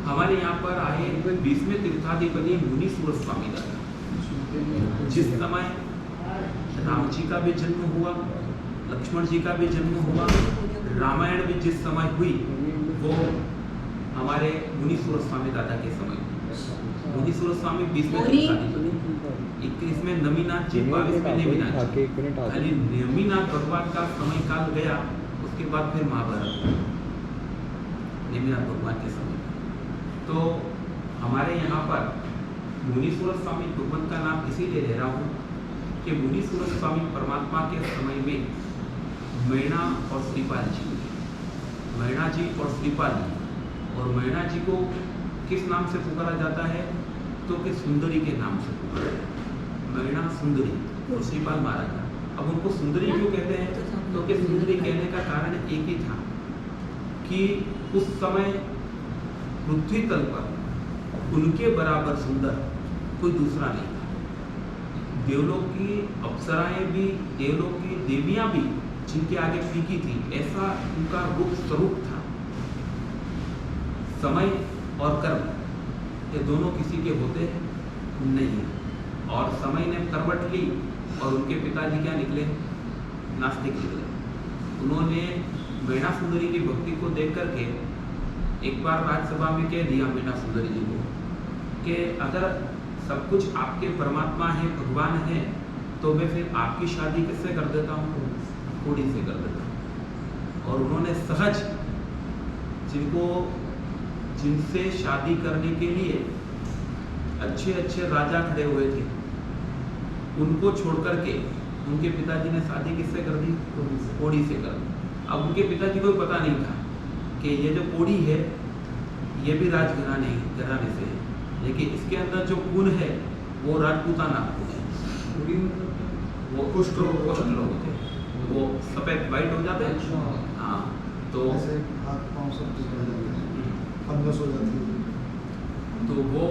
हमारे यहाँ पर आए 20वें तीर्थाधिपति मुनीश्वर स्वामी दादा। जिस समय राम जी का भी जन्म हुआ, लक्ष्मण जी का भी जन्म हुआ, रामायण भी जिस समय हुई वो हमारे मुनीश्वर स्वामी दादा के समय हुई। मुनीश्वर स्वामी 20वें तीर्थाधिपति, 21 में नमीनाथ जी, 22 में नेमिनाथ जी। खाली नेमिनाथ भगवान का समय काल गया, उसके बाद फिर महाभारत नेमिनाथ भगवान के समय। तो हमारे यहाँ पर मुनीश्वर स्वामी भगवान का नाम इसीलिए ले रहा हूँ कि मुनीश्वर स्वामी परमात्मा के समय में मैना और श्रीपाल जी, मैना जी और श्रीपाल जी, और मैना जी को किस नाम से पुकारा जाता है तो कि सुंदरी के नाम से पुकारा जाता है। मैना सुंदरी और श्रीपाल महाराजा। अब उनको सुंदरी क्यों कहते हैं तो कि सुंदरी कहने का कारण एक ही था कि उस समय पृथ्वी तल पर उनके बराबर सुंदर कोई दूसरा नहीं था। देवलोक की अप्सराएं भी, देवलोक की देवियां भी जिनके आगे फीकी थी, ऐसा उनका रूप स्वरूप था। समय और कर्म ये दोनों किसी के होते नहीं, और समय ने करवट ली और उनके पिताजी क्या निकले, नास्तिक निकले। उन्होंने मैना सुंदरी की भक्ति को देख करके एक बार राज्यसभा में कह दिया मैना सुंदरी जी को कि अगर सब कुछ आपके परमात्मा है, भगवान है, तो मैं फिर आपकी शादी किससे कर देता हूँ, कोड़ी से कर देता हूँ। और उन्होंने सहज जिनसे शादी करने के लिए अच्छे अच्छे राजा खड़े हुए थे, उनको छोड़ करके उनके पिताजी ने शादी किससे कर दी, कोड़ी से कर दी। अब उनके पिताजी को पता नहीं था कि ये जो कोड़ी है ये भी राजघराने से है, लेकिन इसके अंदर जो खून है वो राजपूताना खून है। वो कुष्ठ लोग थे, वो सफेद वाइट हो जाते हैं। हाँ, तो हाथ पांव सब फंगस हो जाती है। तो वो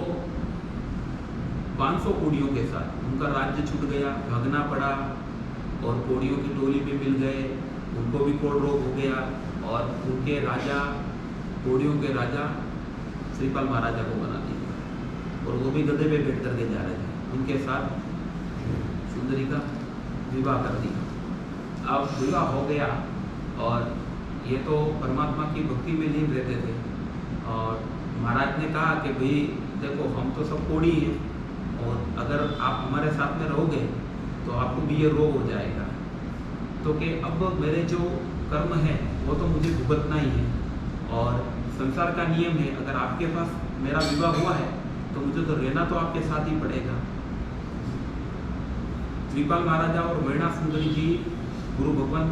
500 कोड़ियों के साथ उनका राज्य छूट गया, भागना पड़ा, और कोड़ियों की टोली में मिल गए, उनको भी कोड़ रोग हो गया, और उनके राजा, कोड़ियों के राजा श्रीपाल महाराजा को बना दिया, और वो भी गधे पे बैठ करके जा रहे थे। उनके साथ सुंदरी का विवाह कर दिया। अब विवाह हो गया, और ये तो परमात्मा की भक्ति में लीन रहते थे, और महाराज ने कहा कि भाई देखो हम तो सब कोड़ी हैं, और अगर आप हमारे साथ में रहोगे तो आपको भी ये रोग हो जाएगा, तो कि अब मेरे जो कर्म है वो तो मुझे भुगतना ही है, और संसार का नियम है अगर आपके पास मेरा विवाह हुआ है तो मुझे तो रहना तो आपके साथ ही पड़ेगा। श्रीपाल महाराजा और मैना सुंदरी जी गुरु भगवान,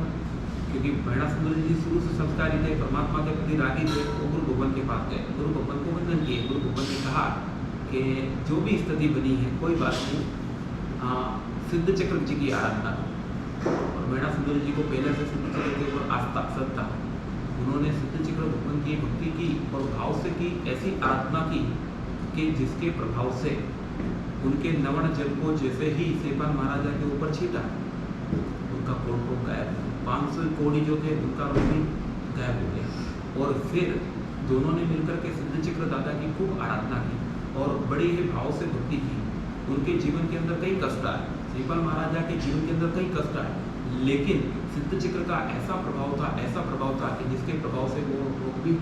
क्योंकि मैना सुंदरी जी शुरू से संस्कारी थे, परमात्मा के प्रति रागी थे, वो गुरु भगवान के पास गए, गुरु भगवान को वंदन किए। गुरु भगवान ने कहा कि जो भी स्थिति बनी है कोई बात नहीं, सिद्ध चक्र जी की आराधना। और मैना सुंदरी जी को पहले से सिद्ध चक्र के ऊपर आस्था था, उन्होंने सिद्ध चक्र भगवान की भक्ति की और भाव से की, ऐसी आराधना की कि जिसके प्रभाव से उनके नवण जल को जैसे ही श्रीपाल महाराजा के ऊपर छीटा, उनका कोड़ रोग गायब। 500 कोड़ी जो थे उनका रोग भी गायब हो गया। और फिर दोनों ने मिलकर के सिद्ध चक्र दादा की खूब आराधना की और बड़े ही भाव से भक्ति की। उनके जीवन के अंदर कई कष्ट आए, श्रीपाल महाराजा के जीवन के अंदर कई कष्ट आए, लेकिन सिद्ध चक्र का ऐसा प्रभाव था कि जिसके प्रभाव से वो रोग भी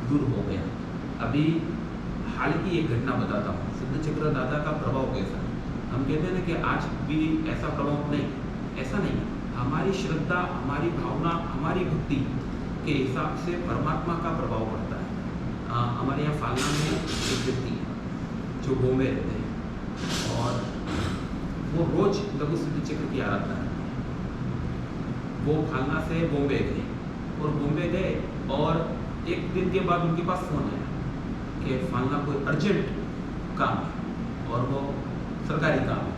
दूर हो गया। अभी हाल की एक घटना बताता हूँ, सिद्ध चक्र दादा का प्रभाव कैसा है। हम कहते हैं ना कि आज भी ऐसा प्रभाव नहीं, ऐसा नहीं। हमारी श्रद्धा, हमारी भावना, हमारी भक्ति के हिसाब से परमात्मा का प्रभाव पड़ता है। हमारे यहाँ फालना में एक व्यक्ति है जो बॉम्बे रहते हैं, और वो रोज लघु सिद्ध चक्र की आराधना है। वो फालना से बॉम्बे गए, और बॉम्बे गए और एक दिन के बाद उनके पास फोन आया कि फालना कोई अर्जेंट काम है और वो सरकारी काम है,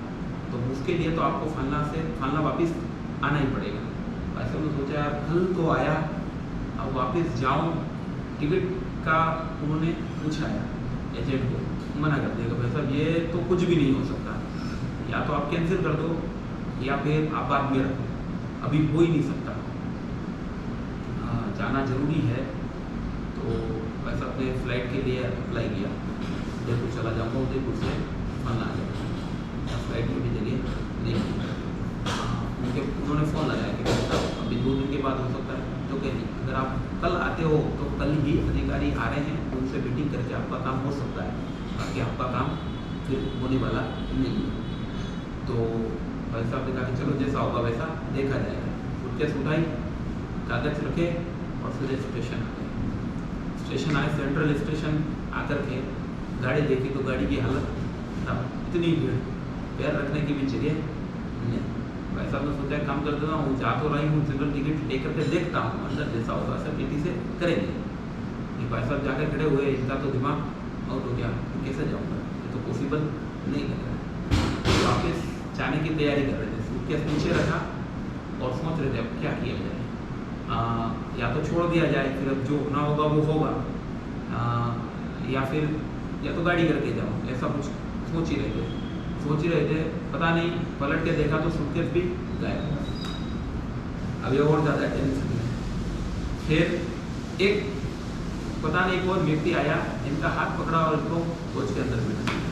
तो उसके लिए तो आपको फालना वापस आना ही पड़ेगा। ऐसे में सोचा यार कल तो आया, अब वापस जाऊं, टिकट का उन्होंने पूछा है एजेंट को, मना कर देगा भाई साहब ये तो कुछ भी नहीं हो सकता, या तो आप कैंसिल कर दो या फिर आप बाद में रखो, अभी हो ही नहीं सकता, जाना जरूरी है। तो भाई साहब ने फ्लाइट के लिए अप्लाई किया, उदयपुर चला जाऊँगा, उदयपुर से फ़ोन आ जाएगा, फ्लाइट में भी जगह नहीं मिली। उन्होंने फ़ोन लगाया कि भाई साहब अभी 2 दिन के बाद हो सकता है, तो कह नहीं, अगर आप कल आते हो तो कल ही अधिकारी आ रहे हैं, उनसे मीटिंग करके आपका काम हो सकता है, बाकी आपका काम फिर होने वाला नहीं है। तो भाई साहब ने कहा कि चलो जैसा होगा वैसा देखा जाएगा। सूटकेस उठाई, कागज रखे और सीधे स्टेशन आ गए। स्टेशन आए, सेंट्रल स्टेशन आकर के गाड़ी देखी तो गाड़ी की हालत खराब, इतनी भीड़, पैर रखने की भी जगह नहीं। भाई साहब ने सोचा काम कर देता हूँ, जा तो रही हूँ, जनरल टिकट लेकर के देखता हूँ, अंदर जैसा होगा सर नीति से करेंगे। ये भाई साहब जाकर खड़े हुए, इनका तो दिमाग आउट हो गया, कैसे जाऊँगा, ये तो पॉसिबल नहीं लग रहा है। वापस जाने की तैयारी कर रहे थे, सूटकेस नीचे रखा और सोच रहे थे अब क्या किया जाए, या तो छोड़ दिया जाए, फिर अब जो होना होगा वो होगा, या फिर या तो गाड़ी करके जाओ, ऐसा कुछ सोच ही रहे थे। पता नहीं, पलट के देखा तो सूटकेस भी गायब। अब ये और ज़्यादा टेंशन है। फिर एक पता नहीं कोई व्यक्ति आया, इनका हाथ पकड़ा और इनको कोच के अंदर बिठा दिया।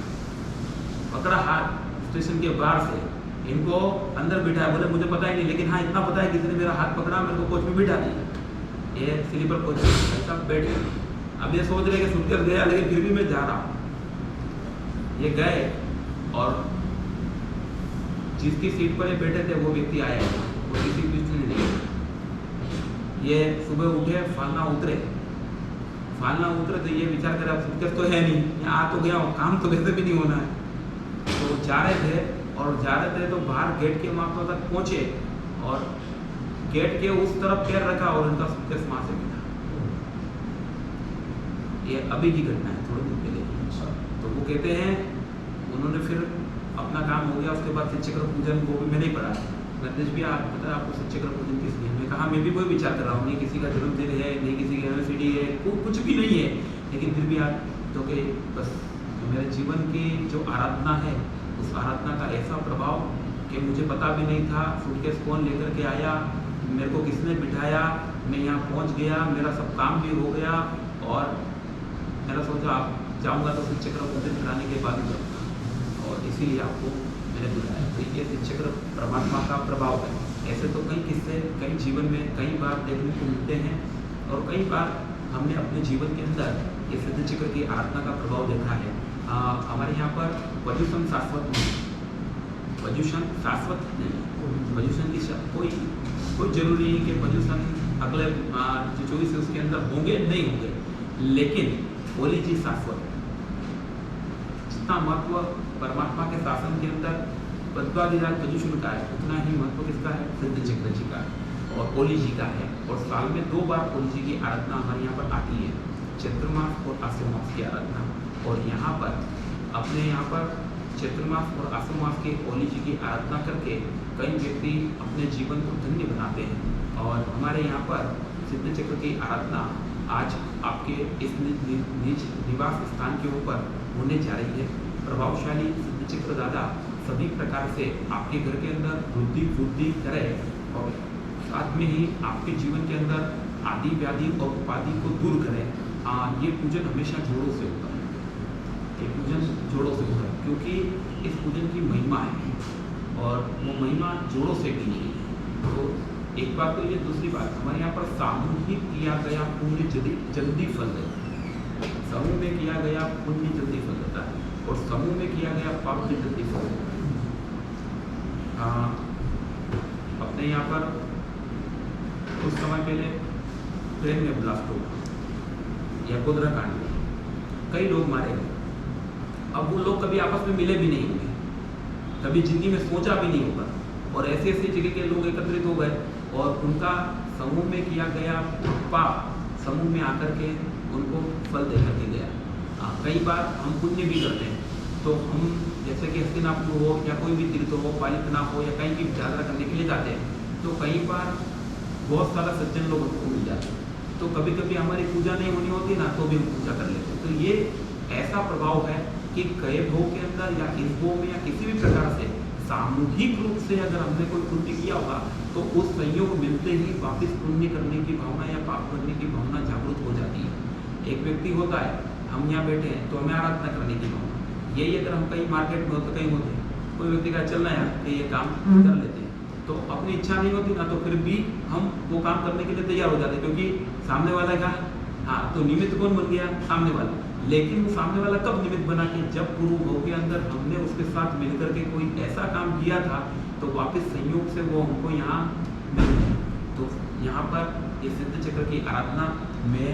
पकड़ा हाथ स्टेशन के बाहर से, इनको अंदर बिठाया, बोले मुझे पता ही नहीं, लेकिन हाँ इतना पता है किसी ने मेरा हाथ पकड़ा, मेरे को कोच में बिठा दिया। ये स्लीपर कोच ऐसा बैठ गया। अब ये सोच रहे कि सूटकेस गया, लेकिन फिर भी मैं जा रहा हूँ। ये गए और जिसकी सीट पर ये बैठे थे वो व्यक्ति आया, वो किसी कुछ नहीं दिया। ये सुबह उठे, फालना उतरे तो ये विचार करे अब सूटकेस तो है नहीं, यहाँ आ तो गया हूँ, काम तो वैसे भी नहीं होना है। तो जा रहे थे तो बाहर गेट के वहाँ तक पहुँचे और गेट के उस तरफ पैर रखा और उनका सूटकेस वहाँ से मिला। ये अभी की घटना है, थोड़े दिन पहले। तो वो कहते हैं उन्होंने फिर अपना काम हो गया, उसके बाद शिक्षक पूजन वो भी मैंने ही पढ़ा। निर्देश भी आप पता है आपको शिक्षक पूजन किस लिए? मैं कहा मैं भी कोई विचार कर रहा हूँ, नहीं किसी का जन्मदिन है, नहीं किसी की एनिवर्सरी है, कुछ भी नहीं है, लेकिन फिर भी आप तो कि बस मेरे जीवन की जो आराधना है, उस आराधना का ऐसा प्रभाव कि मुझे पता भी नहीं था सूटकेस कौन लेकर के आया, मेरे को किसने बिठाया, मैं यहाँ पहुँच गया, मेरा सब काम भी हो गया और मेरा सोचा आप जाऊँगा तो शिक्षक पूजन कराने के बाद जाऊँगा, और इसीलिए आपको मैंने बुलाया। तो ये शिक्षक परमात्मा का प्रभाव है। ऐसे तो कई किस्से कई जीवन में कई बार देखने को मिलते हैं, और कई बार हमने अपने जीवन के अंदर ये सिद्ध चक्र की आराधना का प्रभाव देखा है। हमारे यहाँ पर प्रदूषण शाश्वत नहीं, प्रदूषण शाश्वत नहीं, प्रदूषण की कोई जरूरी नहीं कि प्रदूषण अगले जो 24 उसके अंदर होंगे नहीं होंगे, लेकिन होली जी शाश्वत है। जितना महत्व परमात्मा के शासन के अंदर बद्वादिराज प्रदूषण का है, उतना ही महत्व किसका है? सिद्ध चक्र जी का और ओली जी का है। और साल में 2 बार ओली जी की आराधना हमारे यहाँ पर आती है, चैत्र मास और आश्विन मास की आराधना। और यहाँ पर अपने यहाँ पर चैत्र मास और आश्विन मास के ओली जी की आराधना करके कई व्यक्ति अपने जीवन को धन्य बनाते हैं। और हमारे यहाँ पर सिद्ध चक्र की आराधना आज आपके इस निज निवास स्थान के ऊपर होने जा रही है। प्रभावशाली सिद्ध चक्र दादा सभी प्रकार से आपके घर के अंदर वृद्धि करे और साथ में ही आपके जीवन के अंदर आदि व्याधि और उपाधि को दूर करे। ये पूजन हमेशा जोड़ों से होता है, ये पूजन जोड़ों से होता है, क्योंकि इस पूजन की महिमा है और वो महिमा जोड़ों से की गई है। तो एक बात तो ये, दूसरी बात हमारे यहाँ पर सामूहिक किया गया पुण्य जल्दी फल देता है। समूह में किया गया पुण्य जल्दी फल देता है और समूह में किया गया पाप भी जल्दी फल देता है। अपने यहाँ पर कुछ समय पहले ट्रेन में ब्लास्ट हुआ या गोधरा कांड हुआ, कई लोग मारे गए। अब वो लोग कभी आपस में मिले भी नहीं होंगे, कभी जिंदगी में सोचा भी नहीं होगा, और ऐसी ऐसी जगह के लोग एकत्रित हो गए और उनका समूह में किया गया पाप समूह में आकर के उनको फल दे करके गया। कई बार हम पुण्य भी करते हैं, तो हम जैसे कि हस्तिनापुर हो या कोई भी तीर्थ हो, पालितना हो या कहीं भी यात्रा करने के लिए जाते हैं, तो कई बार बहुत सारा सज्जन लोग हमको मिल जाते हैं, तो कभी कभी हमारी पूजा नहीं होनी होती ना, तो भी हम पूजा कर लेते हैं। तो ये ऐसा प्रभाव है कि कई भोग के अंदर या इस भोग में या किसी भी प्रकार से सामूहिक रूप से अगर हमने कोई पुण्य किया होगा, तो उस संयोग मिलते ही वापस पुण्य करने की भावना या पाप करने की भावना जागृत हो जाती है। एक व्यक्ति होता है, हम यहाँ बैठे हैं तो हमें आराधना करने की भावना, यही अगर हम कहीं मार्केट में होते कहीं होते कोई व्यक्ति का चलना है कि ये काम कर लेते हैं, तो अपनी इच्छा नहीं होती ना, तो फिर भी हम वो काम करने के लिए तैयार हो जाते हैं, क्योंकि सामने वाला का हाँ, तो निमित्त कौन बन गया? सामने वाला। लेकिन वो सामने वाला कब निमित्त बना कि जब गुरु भाव के अंदर हमने उसके साथ मिलकर के कोई ऐसा काम किया था, तो वापस संयोग से वो हमको यहाँ मिल गया। तो यहाँ पर ये सिद्ध चक्र की आराधना में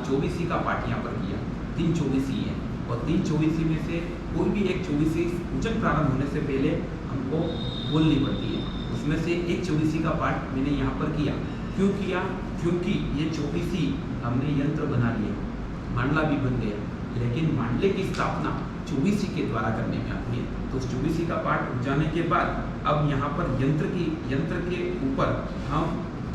24 का पाठ यहाँ पर किया। 3 24 है, और 3 24 में से कोई भी एक 24 पूजन प्रारंभ होने से पहले हमको बोलनी पड़ती है। उसमें से एक 24 का पाठ मैंने यहाँ पर किया। क्यों किया? क्योंकि ये 24 हमने यंत्र बना लिया, मांडला भी बन गया, लेकिन मांडले की स्थापना 24 के द्वारा करने में आती है। तो उस 24 का पाठ हो जाने के बाद अब यहाँ पर यंत्र के ऊपर हम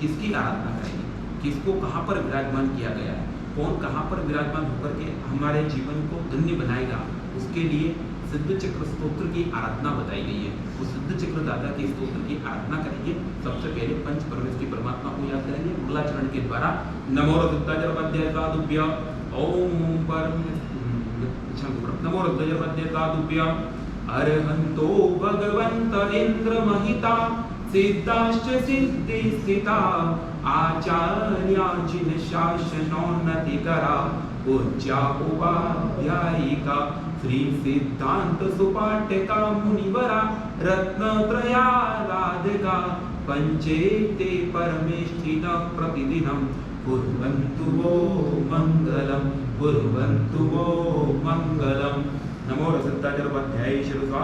किसकी आराधना करेंगे, किसको कहाँ पर विराजमान किया गया है, कौन कहाँ पर विराजमान होकर के हमारे जीवन को धन्य बनाएगा, उसके लिए सिद्ध चक्र स्तोत्र की आराधना बताई गई है। उस सिद्ध चक्र दादा के स्तोत्र की आराधना करेंगे। सबसे पहले पंच परमेश्वरी परमात्मा को याद करेंगे मंगलाचरण के द्वारा। नमो रुद्राजर्वद्यतादुभ्य ओम नमो रुद्राजर्वद्यतादुभ्य अरहंतो भगवंत इंद्र महिता सिद्धाश्च सिद्धि स्थिता आचार्याजिन शासनोन्नति करा पूज्या उपाध्यायिका श्री सिद्धांत सुपाठका मुनिवरा रत्नत्रयाराधका पंचेते परमेष्ठिन प्रतिदिनं कुर्वन्तु वो मंगलम कुर्वन्तु वो मंगलम। नमो रसत्ताजर्वध्याय शिरसा